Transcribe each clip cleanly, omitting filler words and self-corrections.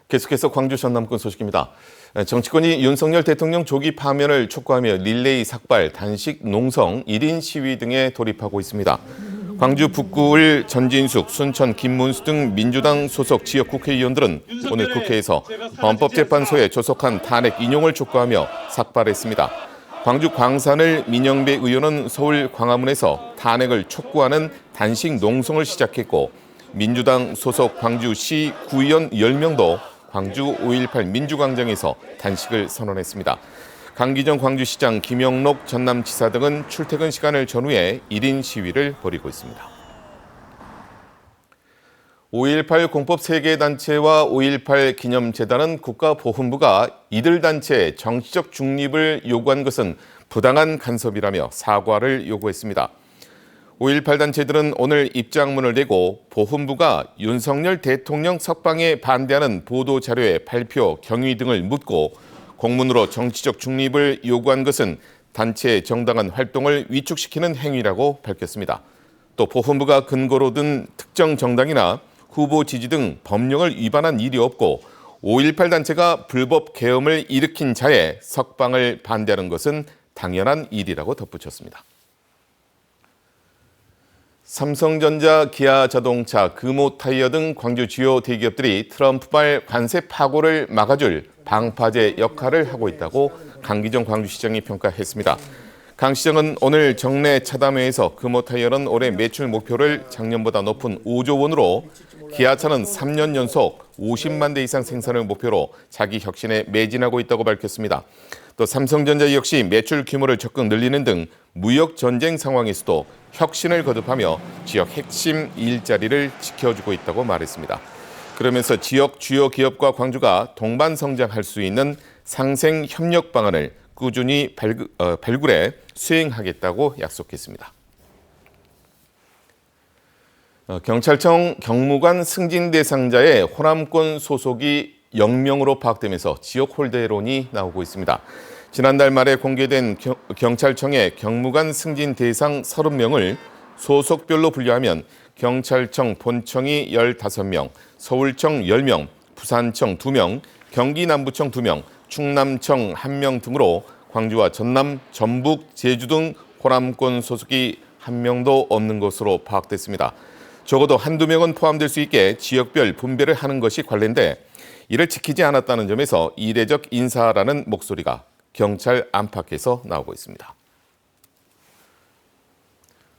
계속해서 광주 전남권 소식입니다. 정치권이 윤석열 대통령 조기 파면을 촉구하며 릴레이 삭발, 단식 농성, 1인 시위 등에 돌입하고 있습니다. 광주 북구을 전진숙, 순천 김문수 등 민주당 소속 지역 국회의원들은 오늘 국회에서 헌법재판소에 조속한 탄핵 인용을 촉구하며 삭발했습니다. 광주 광산을 민영배 의원은 서울 광화문에서 탄핵을 촉구하는 단식 농성을 시작했고, 민주당 소속 광주시 구의원 10명도 광주 5.18 민주광장에서 단식을 선언했습니다. 강기정 광주시장, 김영록 전남지사 등은 출퇴근 시간을 전후해 1인 시위를 벌이고 있습니다. 5.18 공법 세계단체와 5.18 기념재단은 국가보훈부가 이들 단체의 정치적 중립을 요구한 것은 부당한 간섭이라며 사과를 요구했습니다. 5.18 단체들은 오늘 입장문을 내고 보훈부가 윤석열 대통령 석방에 반대하는 보도자료의 발표, 경위 등을 묻고 공문으로 정치적 중립을 요구한 것은 단체의 정당한 활동을 위축시키는 행위라고 밝혔습니다. 또 보훈부가 근거로 든 특정 정당이나 후보 지지 등 법령을 위반한 일이 없고 5.18 단체가 불법 계엄을 일으킨 자의 석방을 반대하는 것은 당연한 일이라고 덧붙였습니다. 삼성전자, 기아자동차, 금호타이어 등 광주 주요 대기업들이 트럼프발 관세 파고를 막아줄 방파제 역할을 하고 있다고 강기정 광주시장이 평가했습니다. 강 시장은 오늘 정례 차담회에서 금호타이어는 올해 매출 목표를 작년보다 높은 5조 원으로, 기아차는 3년 연속 50만 대 이상 생산을 목표로 자기 혁신에 매진하고 있다고 밝혔습니다. 또 삼성전자 역시 매출 규모를 적극 늘리는 등 무역 전쟁 상황에서도 혁신을 거듭하며 지역 핵심 일자리를 지켜주고 있다고 말했습니다. 그러면서 지역 주요 기업과 광주가 동반 성장할 수 있는 상생 협력 방안을 꾸준히 발굴해 수행하겠다고 약속했습니다. 경찰청 경무관 승진 대상자의 호남권 소속이 0명으로 파악되면서 지역 홀대론이 나오고 있습니다. 지난달 말에 공개된 경찰청의 경무관 승진 대상 30명을 소속별로 분류하면 경찰청 본청이 15명, 서울청 10명, 부산청 2명, 경기 남부청 2명, 충남청 1명 등으로 광주와 전남, 전북, 제주 등 호남권 소속이 1명도 없는 것으로 파악됐습니다. 적어도 한두 명은 포함될 수 있게 지역별 분배를 하는 것이 관례인데, 이를 지키지 않았다는 점에서 이례적 인사라는 목소리가 경찰 안팎에서 나오고 있습니다.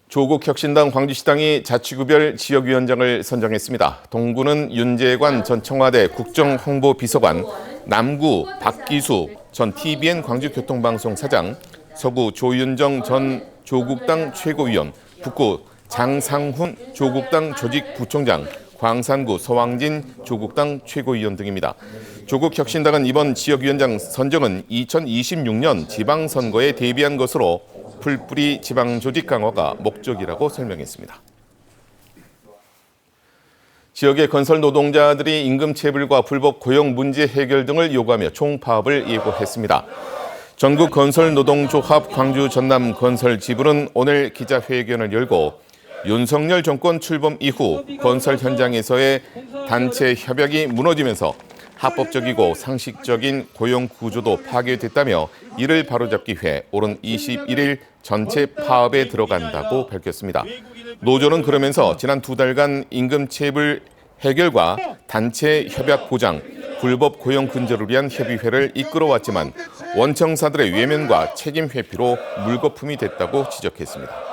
조국혁신당 광주시당이 자치구별 지역위원장을 선정했습니다. 동구는 윤재관 전 청와대 국정홍보비서관, 남구 박기수 전 TVN 광주교통방송 사장, 서구 조윤정 전 조국당 최고위원, 북구 장상훈 조국당 조직부총장, 광산구 서왕진 조국당 최고위원 등입니다. 조국혁신당은 이번 지역위원장 선정은 2026년 지방선거에 대비한 것으로 풀뿌리 지방조직 강화가 목적이라고 설명했습니다. 지역의 건설 노동자들이 임금체불과 불법 고용 문제 해결 등을 요구하며 총파업을 예고했습니다. 전국건설노동조합 광주 전남 건설지부는 오늘 기자회견을 열고 윤석열 정권 출범 이후 건설 현장에서의 단체 협약이 무너지면서 합법적이고 상식적인 고용 구조도 파괴됐다며 이를 바로잡기 위해 오는 21일 전체 파업에 들어간다고 밝혔습니다. 노조는 그러면서 지난 2달간 임금체불 해결과 단체 협약 보장, 불법 고용 근절을 위한 협의회를 이끌어왔지만 원청사들의 외면과 책임 회피로 물거품이 됐다고 지적했습니다.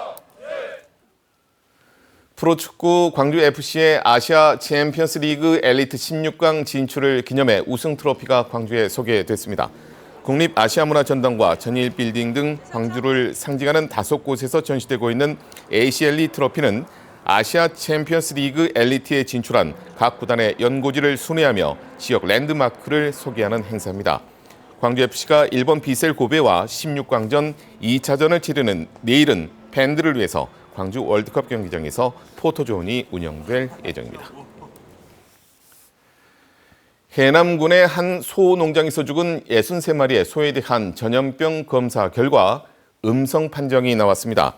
프로축구 광주FC의 아시아 챔피언스 리그 엘리트 16강 진출을 기념해 우승 트로피가 광주에 소개됐습니다. 국립아시아문화전당과 전일빌딩 등 광주를 상징하는 5곳에서 전시되고 있는 ACLE 트로피는 아시아 챔피언스 리그 엘리트에 진출한 각 구단의 연고지를 순회하며 지역 랜드마크를 소개하는 행사입니다. 광주FC가 일본 비셀 고베와 16강전 2차전을 치르는 내일은 팬들을 위해서 광주 월드컵 경기장에서 포토존이 운영될 예정입니다. 해남군의 한 소 농장에서 죽은 63마리의 소에 대한 전염병 검사 결과 음성 판정이 나왔습니다.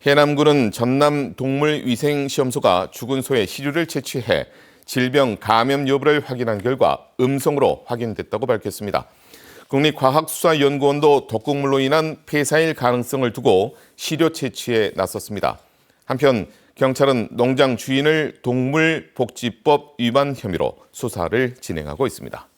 해남군은 전남 동물위생시험소가 죽은 소의 시류를 채취해 질병 감염 여부를 확인한 결과 음성으로 확인됐다고 밝혔습니다. 국립과학수사연구원도 독극물로 인한 폐사일 가능성을 두고 시료 채취에 나섰습니다. 한편 경찰은 농장 주인을 동물복지법 위반 혐의로 수사를 진행하고 있습니다.